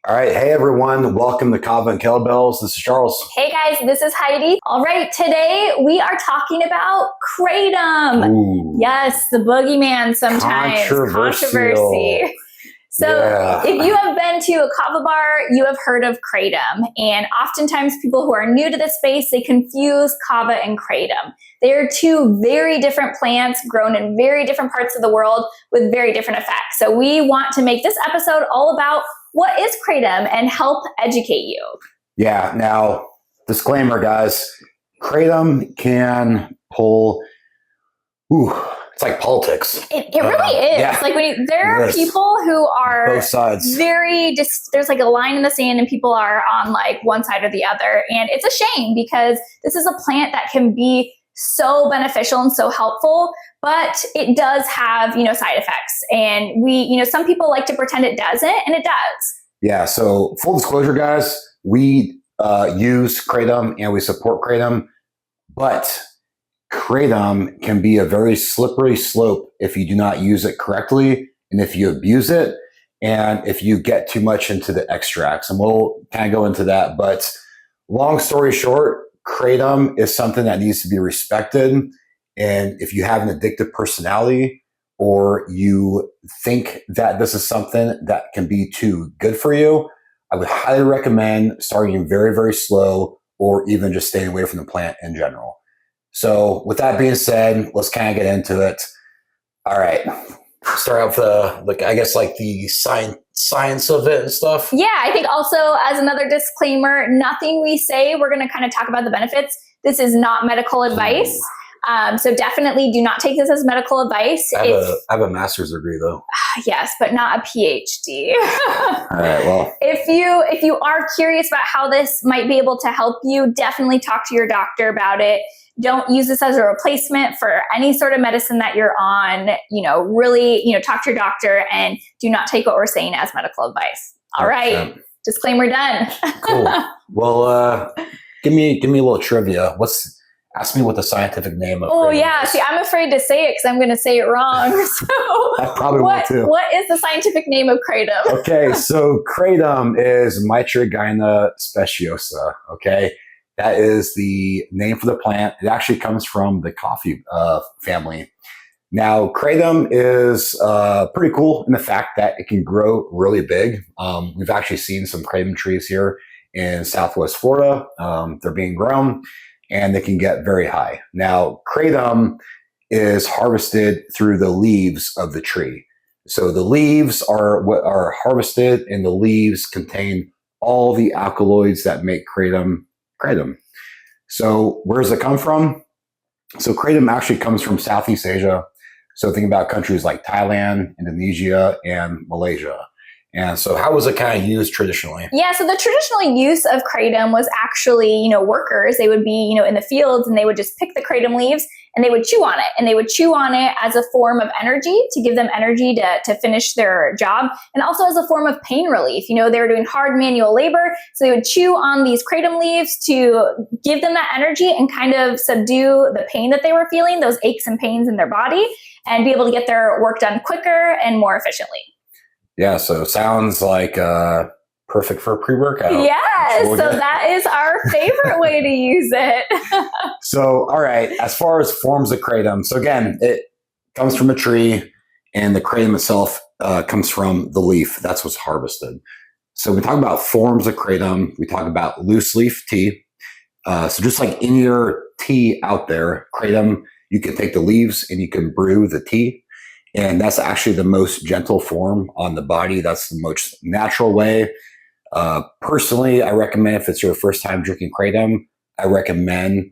All right. Hey, everyone. Welcome to Kava Kettlebells. This is Charles. Hey, guys. This is Heidi. All right. Today, we are talking about kratom. Ooh. Yes, the boogeyman sometimes. Controversy. So if you have been to a kava bar, you have heard of kratom. And oftentimes people who are new to this space, they confuse kava and kratom. They are two very different plants grown in very different parts of the world with very different effects. So we want to make this episode all about what is kratom and help educate you. Yeah. Now, disclaimer, guys, kratom can pull, it's like politics. It really is. Yeah. Like there are people who are both sides. There's like a line in the sand and people are on like one side or the other. And it's a shame because this is a plant that can be so beneficial and so helpful, but it does have, side effects. And some people like to pretend it doesn't, and it does. Yeah. So full disclosure, guys, we use kratom and we support kratom, but kratom can be a very slippery slope if you do not use it correctly and if you abuse it and if you get too much into the extracts. And we'll kind of go into that. But long story short, kratom is something that needs to be respected. And if you have an addictive personality or you think that this is something that can be too good for you, I would highly recommend starting very, very slow or even just staying away from the plant in general. So with that being said, let's kind of get into it. All right. Start out with the science of it and stuff. Yeah, I think also as another disclaimer, nothing we say, we're going to kind of talk about the benefits. This is not medical advice. So definitely do not take this as medical advice. I have a master's degree though. Yes, but not a PhD. All right, well. If you are curious about how this might be able to help you, definitely talk to your doctor about it. Don't use this as a replacement for any sort of medicine that you're on. Really, talk to your doctor and do not take what we're saying as medical advice. All right. Disclaimer done. Cool. Well, give me a little trivia. Ask me what the scientific name of kratom yeah. is. See, I'm afraid to say it because I'm going to say it wrong. So I probably will too. What is the scientific name of kratom? Okay, so kratom is Mitragyna speciosa. Okay. That is the name for the plant. It actually comes from the coffee family. Now, kratom is pretty cool in the fact that it can grow really big. We've actually seen some kratom trees here in Southwest Florida. They're being grown and they can get very high. Now, kratom is harvested through the leaves of the tree. So the leaves are what are harvested, and the leaves contain all the alkaloids that make kratom. So where does it come from? So kratom actually comes from Southeast Asia. So think about countries like Thailand, Indonesia, and Malaysia. And so how was it kind of used traditionally? Yeah, so the traditional use of kratom was actually, workers, they would be, in the fields and they would just pick the kratom leaves and they would chew on it. And they would chew on it as a form of energy to give them energy to finish their job, and also as a form of pain relief. They were doing hard manual labor, so they would chew on these kratom leaves to give them that energy and kind of subdue the pain that they were feeling, those aches and pains in their body, and be able to get their work done quicker and more efficiently. Yeah, so sounds like perfect for a pre-workout. Yes, so that is our favorite way to use it. So, all right, as far as forms of kratom, so again, it comes from a tree, and the kratom itself comes from the leaf. That's what's harvested. So we talk about forms of kratom. We talk about loose leaf tea. So just like any other tea out there, kratom, you can take the leaves and you can brew the tea. And that's actually the most gentle form on the body. That's the most natural way. Personally, I recommend if it's your first time drinking kratom, I recommend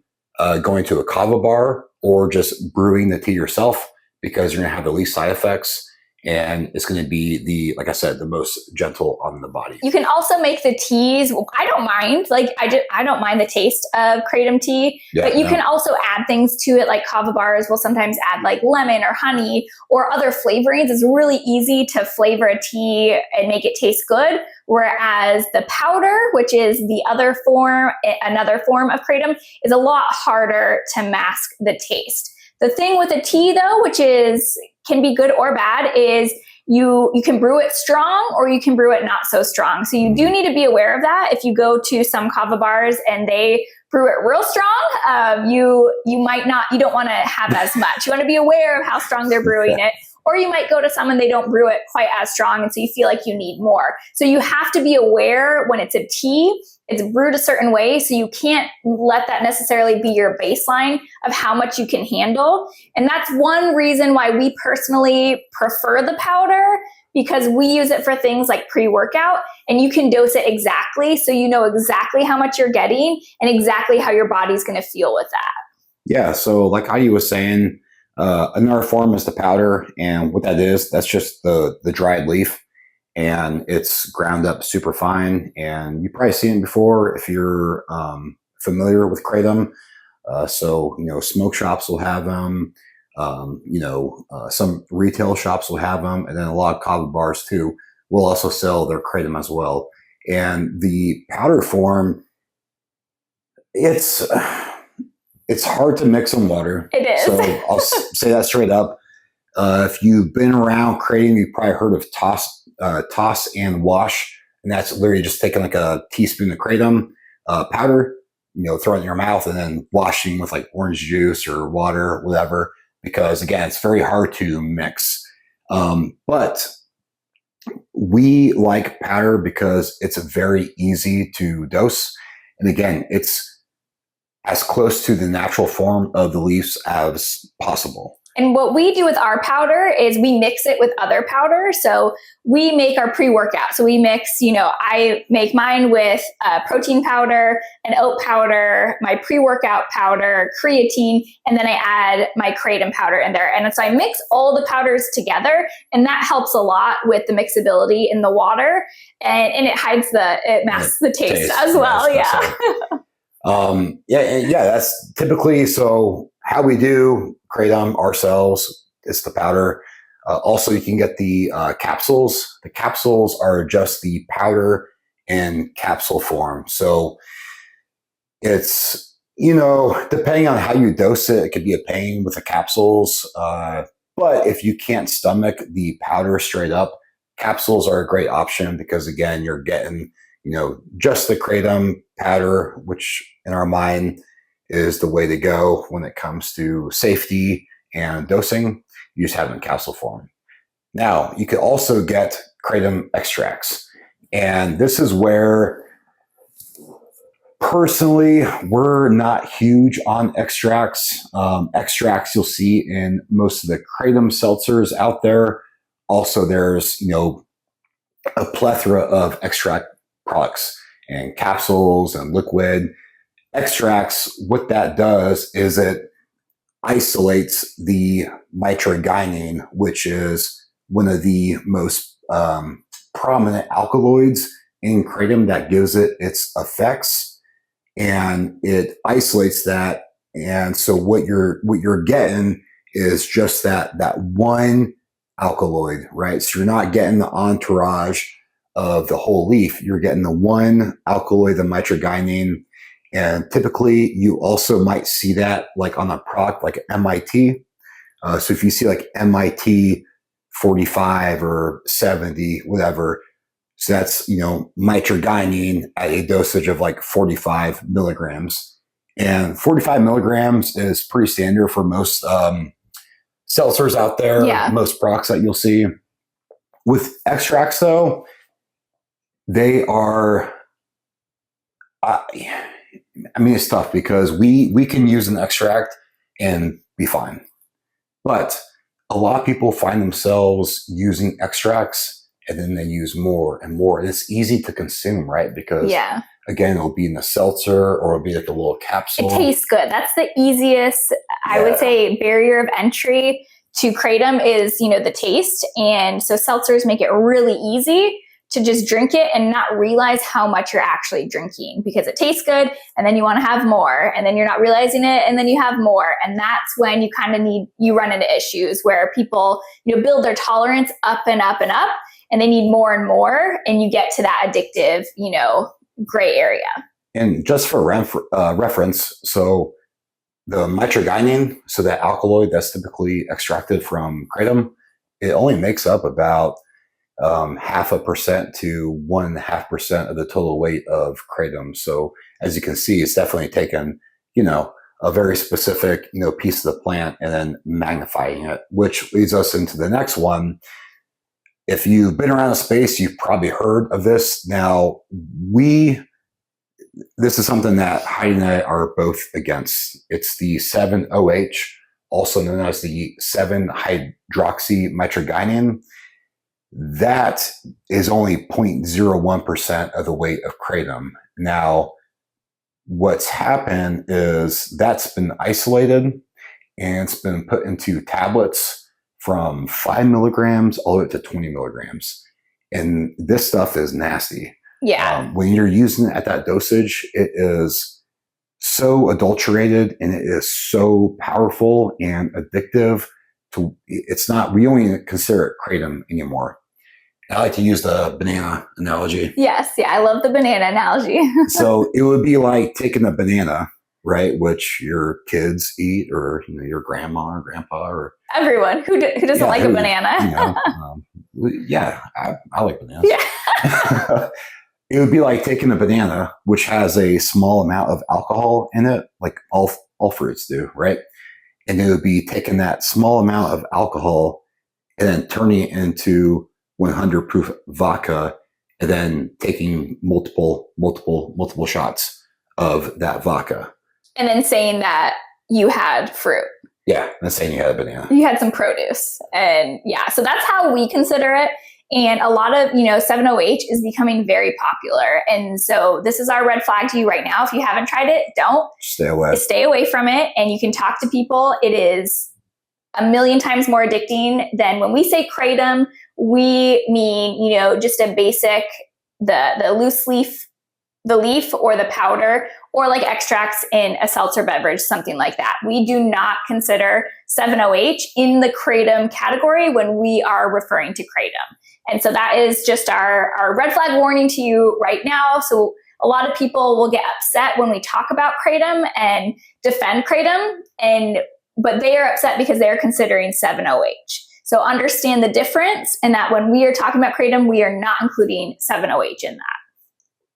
going to a kava bar or just brewing the tea yourself, because you're going to have the least side effects. And it's going to be like I said, the most gentle on the body. You can also make the teas. I don't mind. I don't mind the taste of kratom tea, but you can also add things to it. Like kava bars will sometimes add like lemon or honey or other flavorings. It's really easy to flavor a tea and make it taste good. Whereas the powder, which is another form of kratom, is a lot harder to mask the taste. The thing with a tea though, which can be good or bad, is you can brew it strong or you can brew it not so strong. So you do need to be aware of that. If you go to some kava bars and they brew it real strong, you don't want to have as much. You want to be aware of how strong they're brewing it. Or you might go to some and they don't brew it quite as strong, and so you feel like you need more. So you have to be aware when it's a tea, it's brewed a certain way, so you can't let that necessarily be your baseline of how much you can handle. And that's one reason why we personally prefer the powder, because we use it for things like pre-workout, and you can dose it exactly, so you know exactly how much you're getting and exactly how your body's going to feel with that. Yeah, so like Heidi was saying, another form is the powder, and what that is, that's just the dried leaf, and it's ground up super fine. And you've probably seen it before if you're familiar with kratom. So smoke shops will have them. Some retail shops will have them, and then a lot of kava bars too will also sell their kratom as well. And the powder form, it's hard to mix in water. It is. So I'll say that straight up. If you've been around kratom, you've probably heard of toss and wash. And that's literally just taking like a teaspoon of kratom powder, throw it in your mouth and then washing with like orange juice or water, whatever. Because again, it's very hard to mix. But we like powder because it's very easy to dose. And again, it's as close to the natural form of the leaves as possible. And what we do with our powder is we mix it with other powder. So we make our pre-workout. So we mix, I make mine with protein powder, an oat powder, my pre-workout powder, creatine, and then I add my kratom powder in there. And so I mix all the powders together, and that helps a lot with the mixability in the water, and it masks the taste as well. Yeah. That's typically so how we do kratom ourselves. It's the powder. Also, you can get the capsules. The capsules are just the powder in capsule form. So it's, depending on how you dose it, it could be a pain with the capsules. But if you can't stomach the powder straight up, capsules are a great option because, again, you're getting just the kratom powder, which in our mind is the way to go when it comes to safety and dosing. You just have it in capsule form. Now, you could also get kratom extracts. And this is where, personally, we're not huge on extracts. Extracts you'll see in most of the kratom seltzers out there. Also, there's, a plethora of extract products and capsules and liquid extracts. What that does is it isolates the nitroguanine, which is one of the most prominent alkaloids in kratom that gives it its effects, and it isolates that. And so what you're getting is just that one alkaloid, right? So you're not getting the entourage of the whole leaf. You're getting the one alkaloid, the nitroguanine. And typically you also might see that like on a product like MIT. So if you see like MIT 45 or 70, whatever, so that's, nitroguanine at a dosage of like 45 milligrams. And 45 milligrams is pretty standard for most seltzers out there, most products that you'll see. With extracts though, they are, it's tough because we can use an extract and be fine. But a lot of people find themselves using extracts and then they use more and more. And it's easy to consume, right? Because again, it'll be in the seltzer or it'll be like a little capsule. It tastes good. That's the easiest, I would say, barrier of entry to kratom is, the taste. And so seltzers make it really easy to just drink it and not realize how much you're actually drinking because it tastes good and then you want to have more and then you're not realizing it and then you have more. And that's when you run into issues where people, build their tolerance up and up and up and they need more and more and you get to that addictive, gray area. And just for reference, so The mitragynine, so that alkaloid that's typically extracted from kratom, it only makes up about 0.5% to 1.5% of the total weight of kratom. So as you can see, it's definitely taken, a very specific, piece of the plant and then magnifying it, which leads us into the next one. If you've been around the space, you've probably heard of this. Now, this is something that Heidi and I are both against. It's the 7-OH, also known as the 7-hydroxymitragynine. That is only 0.01% of the weight of kratom. Now, what's happened is that's been isolated and it's been put into tablets from 5 milligrams all the way to 20 milligrams. And this stuff is nasty. Yeah. When you're using it at that dosage, it is so adulterated and it is so powerful and addictive. We don't even consider it kratom anymore. I like to use the banana analogy. Yes. Yeah. I love the banana analogy. So it would be like taking a banana, right, which your kids eat, or your grandma or grandpa, or everyone who doesn't like a banana. I like bananas. Yeah. It would be like taking a banana, which has a small amount of alcohol in it, like all fruits do, right? And it would be taking that small amount of alcohol and then turning it into 100 proof vodka, and then taking multiple shots of that vodka. And then saying that you had fruit. Yeah, and saying you had a banana. You had some produce. And yeah, so that's how we consider it. And a lot of, 7-OH is becoming very popular. And so this is our red flag to you right now. If you haven't tried it, don't. Stay away. Stay away from it. And you can talk to people. It is 1,000,000 times more addicting than when we say kratom. We mean, just a basic, the loose leaf, the leaf or the powder, or like extracts in a seltzer beverage, something like that. We do not consider 7-OH in the kratom category when we are referring to kratom. And so that is just our red flag warning to you right now. So a lot of people will get upset when we talk about kratom and defend kratom, but they are upset because they're considering 7-OH. So understand the difference, and that when we are talking about kratom, we are not including 7-OH in that.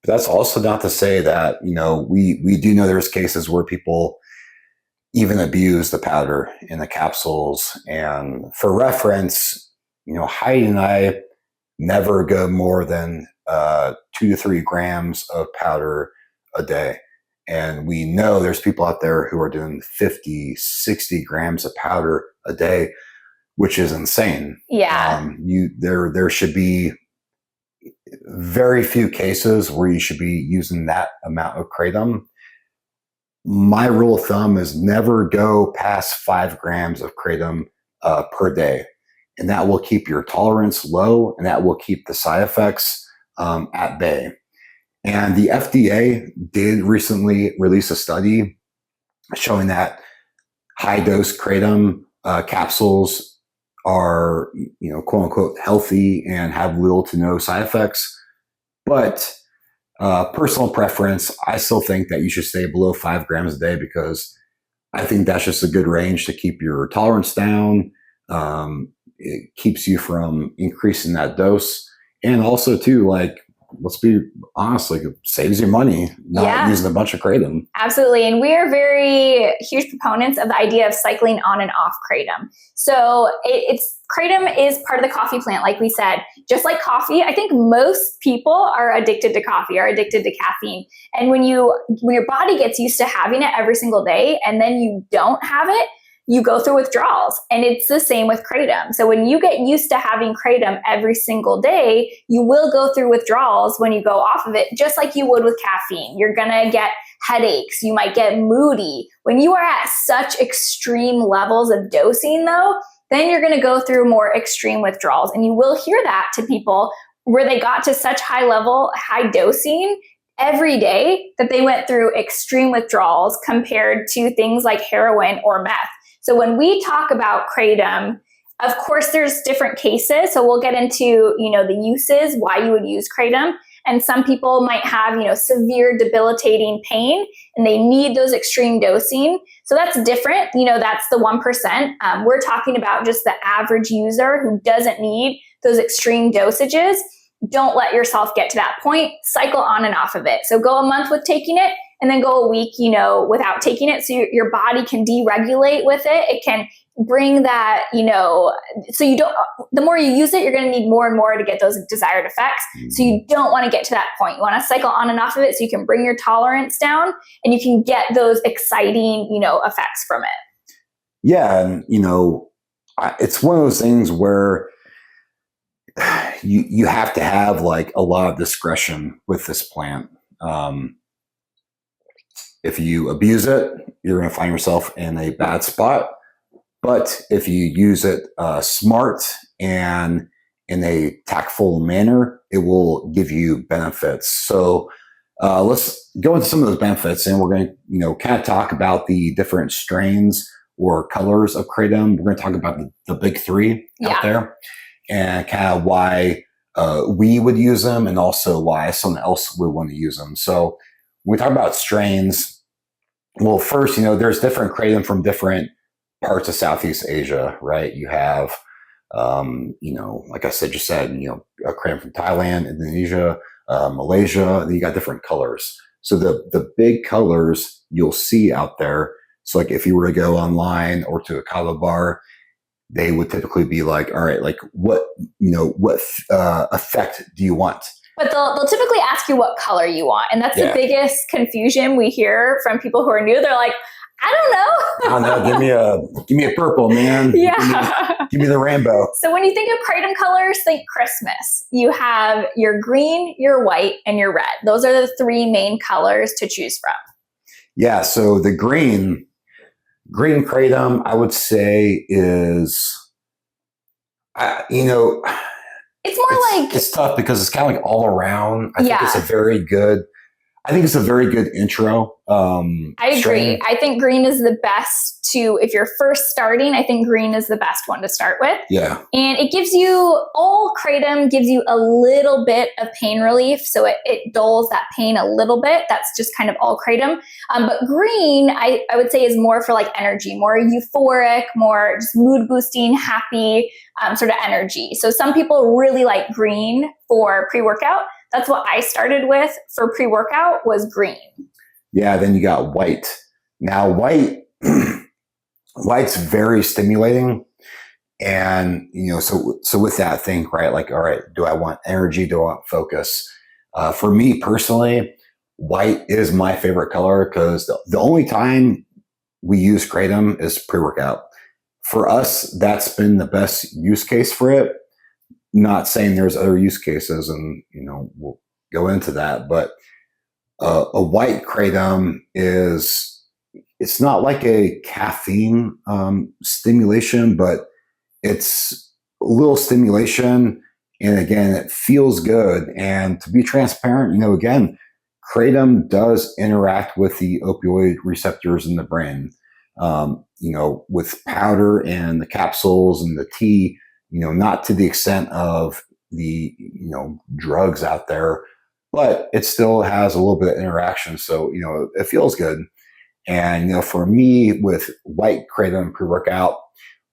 But that's also not to say that, we do know there's cases where people even abuse the powder in the capsules. And for reference, Heidi and I never go more than 2 to 3 grams of powder a day. And we know there's people out there who are doing 50, 60 grams of powder a day, which is insane. Yeah. There should be very few cases where you should be using that amount of kratom. My rule of thumb is never go past 5 grams of kratom per day. And that will keep your tolerance low, and that will keep the side effects at bay. And the FDA did recently release a study showing that high dose kratom capsules are, quote unquote, healthy and have little to no side effects. But personal preference, I still think that you should stay below 5 grams a day, because I think that's just a good range to keep your tolerance down. It keeps you from increasing that dose. And also too, let's be honest, it saves you money not using a bunch of kratom. Absolutely. And we are very huge proponents of the idea of cycling on and off kratom. So kratom is part of the coffee plant, like we said. Just like coffee, I think most people are addicted to coffee, are addicted to caffeine. And when your body gets used to having it every single day and then you don't have it, you go through withdrawals. And it's the same with kratom. So when you get used to having kratom every single day, you will go through withdrawals when you go off of it, just like you would with caffeine. You're going to get headaches. You might get moody. When you are at such extreme levels of dosing, though, then you're going to go through more extreme withdrawals. And you will hear that to people where they got to such high dosing every day that they went through extreme withdrawals compared to things like heroin or meth. So when we talk about kratom, of course, there's different cases. So we'll get into, the uses, why you would use kratom. And some people might have, severe debilitating pain and they need those extreme dosing. So that's different. That's the 1%. We're talking about just the average user who doesn't need those extreme dosages. Don't let yourself get to that point. Cycle on and off of it. So go a month with taking it and then go a week, without taking it. So your body can deregulate with it. It can bring that, so the more you use it, you're going to need more and more to get those desired effects. So you don't want to get to that point. You want to cycle on and off of it so you can bring your tolerance down and you can get those exciting, effects from it. Yeah. And, it's one of those things where you have to have like a lot of discretion with this plant. If you abuse it, you're going to find yourself in a bad spot. But if you use it smart and in a tactful manner, it will give you benefits. So let's go into some of those benefits, and we're going to, kind of talk about the different strains or colors of kratom. We're going to talk about the big three out there, and kind of why we would use them, and also why someone else would want to use them. So when we talk about strains, well, first, there's different kratom from different parts of Southeast Asia, right? You have, like I said, a kratom from Thailand, Indonesia, Malaysia, and you got different colors. So the big colors you'll see out there. So like if you were to go online or to a kava bar, they would typically be like, all right, like what effect do you want? But they'll typically ask you what color you want. And that's the biggest confusion we hear from people who are new. They're like, I don't know. Give me a purple, man. Yeah. Give me the rainbow. So when you think of kratom colors, think Christmas. You have your green, your white, and your red. Those are the three main colors to choose from. Yeah. So the green kratom, I would say is, it's tough because it's kind of like all around. I think it's a very good intro. I agree. Strain. I think green is the best if you're first starting, I think green is the best one to start with. Yeah. And it gives you, all kratom gives you a little bit of pain relief. So it dulls that pain a little bit. That's just kind of all kratom. But green, I would say is more for like energy, more euphoric, more just mood boosting, happy sort of energy. So some people really like green for pre-workout. That's what I started with for pre-workout was green. Yeah, then you got white. Now white's very stimulating. And, so with that, think, right, like, all right, do I want energy? Do I want focus? For me personally, white is my favorite color because the only time we use kratom is pre-workout. For us, that's been the best use case for it. Not saying there's other use cases, and, we'll go into that, but a white kratom it's not like a caffeine stimulation, but it's a little stimulation. And again, it feels good. And to be transparent, again, kratom does interact with the opioid receptors in the brain, with powder and the capsules and the tea, not to the extent of the, drugs out there, but it still has a little bit of interaction. So, it feels good. And, for me with white kratom pre-workout,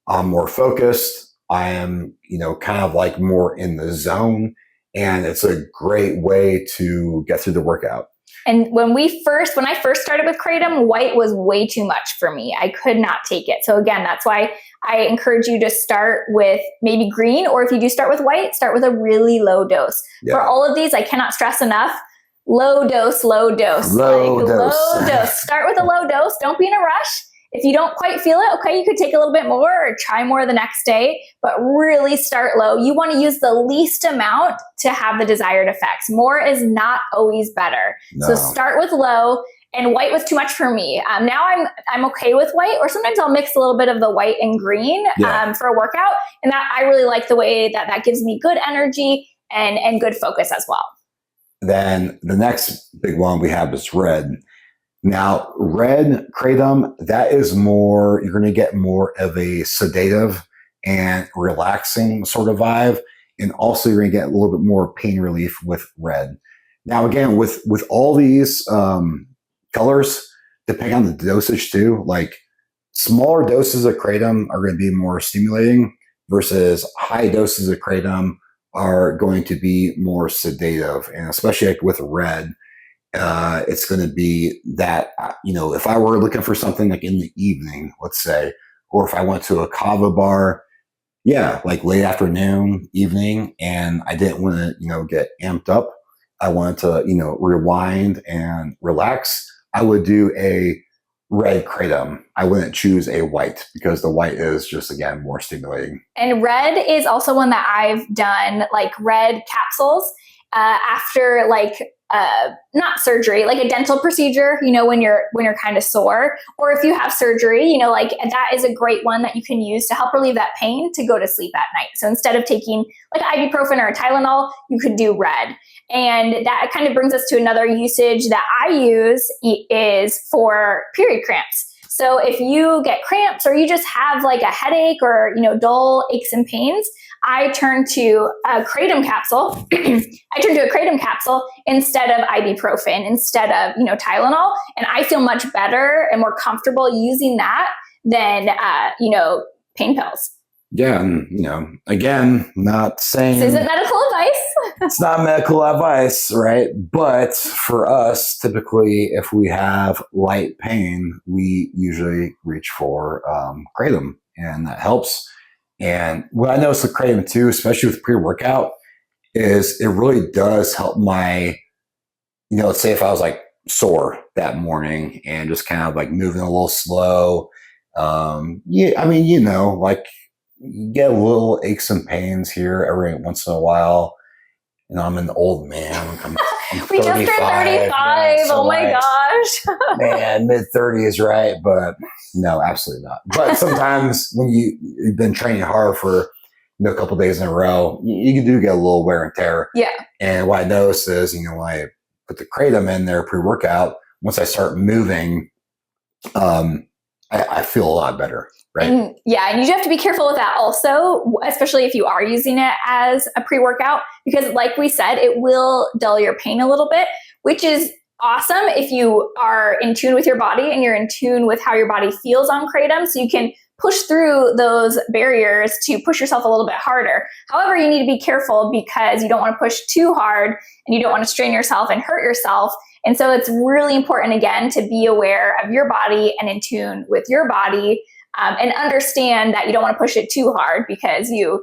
I'm more focused. I am, kind of like more in the zone, and it's a great way to get through the workout. And when I first started with kratom, white was way too much for me. I could not take it. So again, that's why I encourage you to start with maybe green, or if you do start with white, start with a really low dose. Yeah. For all of these, I cannot stress enough, low dose. Low dose. Low dose. Start with a low dose. Don't be in a rush. If you don't quite feel it, okay, you could take a little bit more or try more the next day, but really start low. You want to use the least amount to have the desired effects. More is not always better. No. So start with low, and white was too much for me. Now I'm okay with white, or sometimes I'll mix a little bit of the white and green for a workout. And that I really like the way that gives me good energy and good focus as well. Then the next big one we have is red. Now, red kratom, that is more, you're going to get more of a sedative and relaxing sort of vibe. And also you're going to get a little bit more pain relief with red. Now, again, with all these colors, depending on the dosage too, like smaller doses of kratom are going to be more stimulating versus high doses of kratom are going to be more sedative. And especially like with red, it's going to be that, if I were looking for something like in the evening, let's say, or if I went to a kava bar, yeah, like late afternoon, evening, and I didn't want to, get amped up. I wanted to, rewind and relax. I would do a red kratom. I wouldn't choose a white because the white is just, again, more stimulating. And red is also one that I've done, like red capsules after not surgery, like a dental procedure, when you're kind of sore, or if you have surgery, that is a great one that you can use to help relieve that pain to go to sleep at night. So instead of taking like ibuprofen or a Tylenol, you could do red. And that kind of brings us to another usage that I use is for period cramps. So if you get cramps or you just have like a headache or, dull aches and pains, I turn to a kratom capsule. I turn to a kratom capsule instead of ibuprofen, instead of, Tylenol. And I feel much better and more comfortable using that than, pain pills. Yeah. And, again, not saying this isn't medical advice. It's not medical advice, right? But for us, typically, if we have light pain, we usually reach for kratom, and that helps. And what I noticed with kratom too, especially with pre-workout, is it really does help my, let's say if I was like sore that morning and just kind of like moving a little slow. Like you get a little aches and pains here every once in a while. I'm an old man. I'm we just turned 35. So oh my gosh. Man, mid-30s, right? But no, absolutely not. But sometimes when you've been training hard for a couple of days in a row, you do get a little wear and tear. Yeah. And what I noticed is, when I put the kratom in there pre-workout, once I start moving, I feel a lot better. Right. And you have to be careful with that also, especially if you are using it as a pre-workout, because like we said, it will dull your pain a little bit, which is awesome if you are in tune with your body and you're in tune with how your body feels on kratom. So you can push through those barriers to push yourself a little bit harder. However, you need to be careful because you don't want to push too hard and you don't want to strain yourself and hurt yourself. And so it's really important, again, to be aware of your body and in tune with your body. And understand that you don't want to push it too hard because 5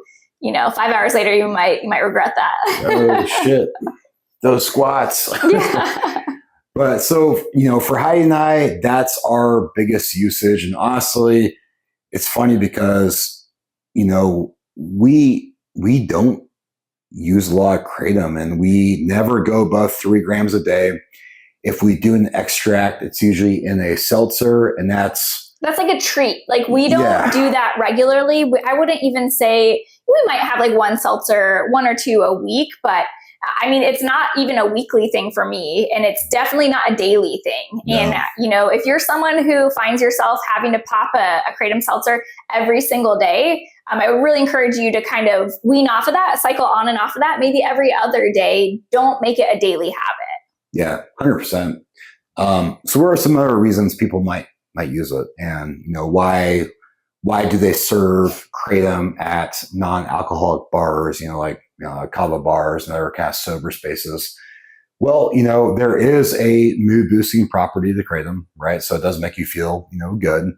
hours later you might regret that. Oh shit, those squats. Yeah. But so for Heidi and I, that's our biggest usage. And honestly, it's funny because we don't use a lot of kratom, and we never go above 3 grams a day. If we do an extract, it's usually in a seltzer, and that's like a treat. Like we don't do that regularly. I wouldn't even say we might have like one seltzer, 1 or 2 a week, but it's not even a weekly thing for me, and it's definitely not a daily thing. No. And if you're someone who finds yourself having to pop a kratom seltzer every single day, I would really encourage you to kind of wean off of that, cycle on and off of that, maybe every other day. Don't make it a daily habit. Yeah, 100%. So what are some other reasons people might use it, and why do they serve kratom at non-alcoholic bars, like kava bars and other kind of sober spaces? Well, there is a mood boosting property to kratom, right? So it does make you feel good.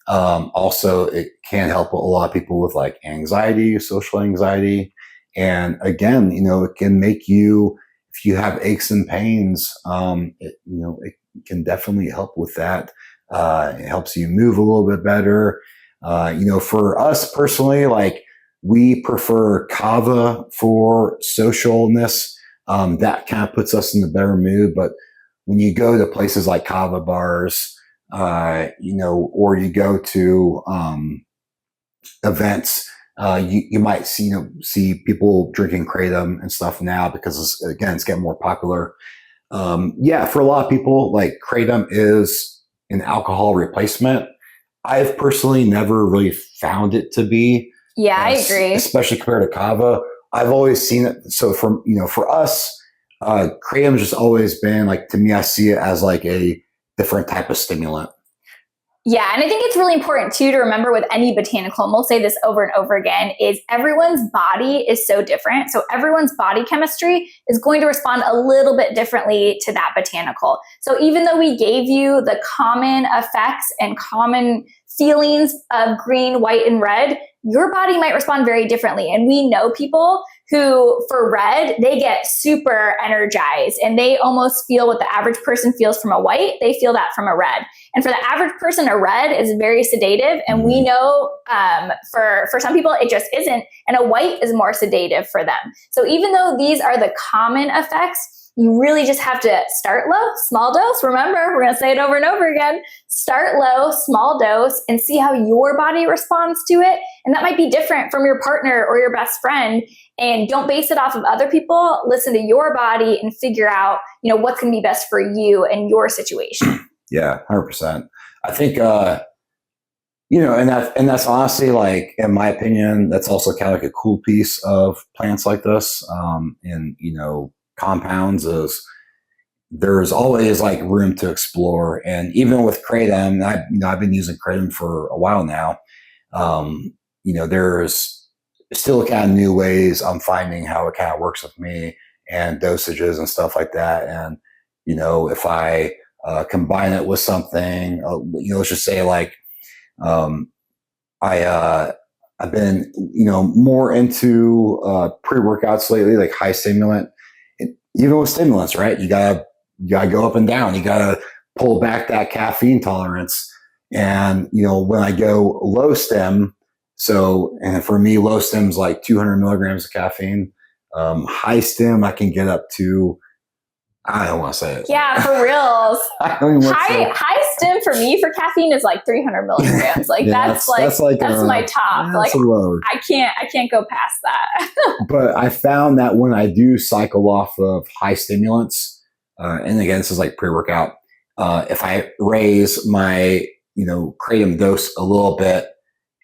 Also, it can help a lot of people with like anxiety, social anxiety, and again, it can make you, if you have aches and pains, it can definitely help with that. It helps you move a little bit better. For us personally, like we prefer kava for socialness. That kind of puts us in a better mood. But when you go to places like kava bars, or you go to events, you might see people drinking kratom and stuff now because it's getting more popular. For a lot of people, like kratom is an alcohol replacement. I've personally never really found it to be. Yeah, I agree. Especially compared to kava. I've always seen it. So for us, Kratom's just always been like, to me, I see it as like a different type of stimulant. Yeah, and I think it's really important too to remember with any botanical, and we'll say this over and over again, is everyone's body is so different. So everyone's body chemistry is going to respond a little bit differently to that botanical. So even though we gave you the common effects and common feelings of green, white, and red, your body might respond very differently. And we know people who, for red, they get super energized and they almost feel what the average person feels from a white, they feel that from a red. And for the average person, a red is very sedative. And we know for some people, it just isn't. And a white is more sedative for them. So even though these are the common effects, you really just have to start low, small dose. Remember, we're going to say it over and over again. Start low, small dose, and see how your body responds to it. And that might be different from your partner or your best friend. And don't base it off of other people. Listen to your body and figure out, what's going to be best for you and your situation. Yeah, 100%. I think, and that's honestly, like, in my opinion, that's also kind of like a cool piece of plants like this. Compounds is there's always like room to explore. And even with kratom, I've been using kratom for a while now. There's still kind of new ways I'm finding how it kind of works with me and dosages and stuff like that. And, if I combine it with something, let's just say like, I've been, more into pre-workouts lately, like high stimulant. Even with stimulants, right? You gotta go up and down. You gotta pull back that caffeine tolerance. And when I go low stem, and for me, low stem's like 200 milligrams of caffeine. High stem, I can get up to, I don't want to say it. Yeah, for reals. I don't even want to say it. High stem for me for caffeine is like 300 milligrams. Like yeah, that's my top. Like I can't go past that. But I found that when I do cycle off of high stimulants, and again, this is like pre-workout, if I raise my, kratom dose a little bit,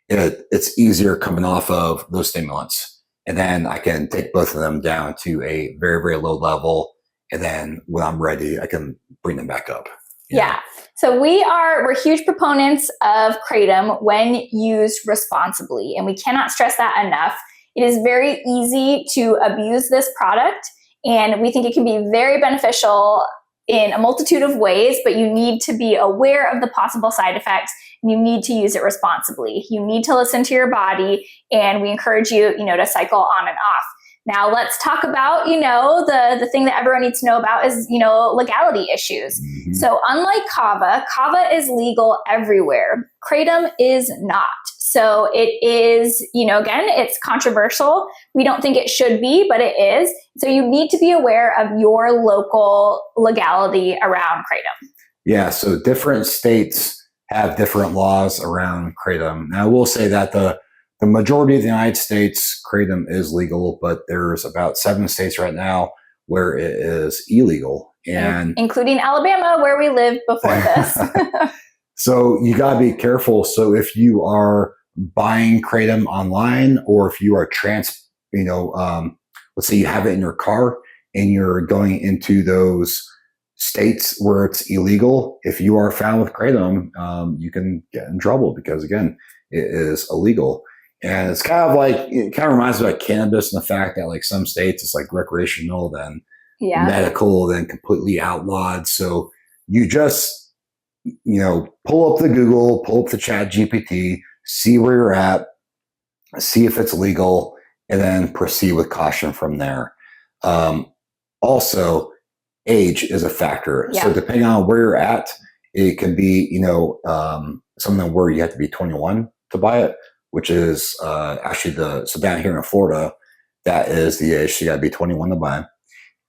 it's easier coming off of those stimulants. And then I can take both of them down to a very, very low level. And then when I'm ready, I can bring them back up. Yeah. So we're huge proponents of kratom when used responsibly. And we cannot stress that enough. It is very easy to abuse this product. And we think it can be very beneficial in a multitude of ways, but you need to be aware of the possible side effects. And you need to use it responsibly. You need to listen to your body. And we encourage you, to cycle on and off. Now let's talk about, the thing that everyone needs to know about is, legality issues. Mm-hmm. So unlike Kava is legal everywhere. Kratom is not. So it is, again, it's controversial. We don't think it should be, but it is. So you need to be aware of your local legality around kratom. Yeah. So different states have different laws around kratom. Now I will say that the majority of the United States, kratom is legal, but there's about 7 states right now where it is illegal. And including Alabama, where we lived before this. So you got to be careful. So if you are buying kratom online, or if you are let's say you have it in your car and you're going into those states where it's illegal, if you are found with kratom, you can get in trouble because, again, it is illegal. And it's kind of like, it kind of reminds me of like cannabis and the fact that like some states it's like recreational, then medical, then completely outlawed. So you just, pull up the Google, pull up the Chat GPT, see where you're at, see if it's legal, and then proceed with caution from there. Also, age is a factor. Yeah. So depending on where you're at, it can be, something where you have to be 21 to buy it, which is actually so down here in Florida, that is the age. So you got to be 21 to buy.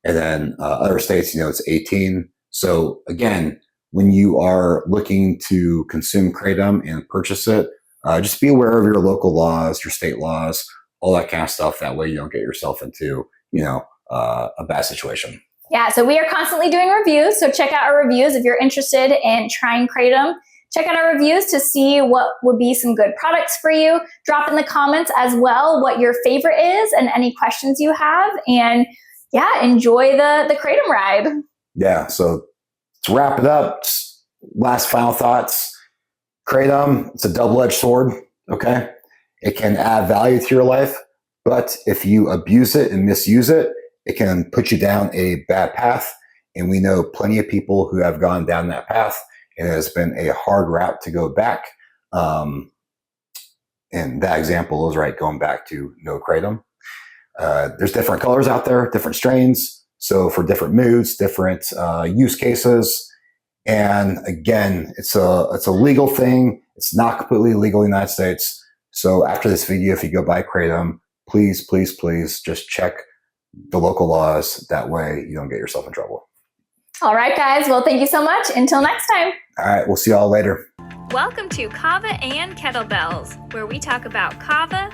And then other states, it's 18. So again, when you are looking to consume kratom and purchase it, just be aware of your local laws, your state laws, all that kind of stuff. That way you don't get yourself into, a bad situation. Yeah, so we are constantly doing reviews. So check out our reviews if you're interested in trying kratom. Check out our reviews to see what would be some good products for you. Drop in the comments as well what your favorite is and any questions you have. And Yeah, enjoy the kratom ride. Yeah. So to wrap it up, last final thoughts. Kratom, it's a double-edged sword. Okay. It can add value to your life, but if you abuse it and misuse it, it can put you down a bad path. And we know plenty of people who have gone down that path, and it has been a hard route to go back. And that example is right, going back to no kratom. There's different colors out there, different strains. So for different moods, different use cases. And again, it's a legal thing. It's not completely legal in the United States. So after this video, if you go buy kratom, please, please, please just check the local laws. That way you don't get yourself in trouble. All right, guys. Well, thank you so much. Until next time. All right. We'll see y'all later. Welcome to Kava and Kettlebells, where we talk about kava,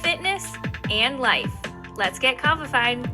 fitness, and life. Let's get kava-fied.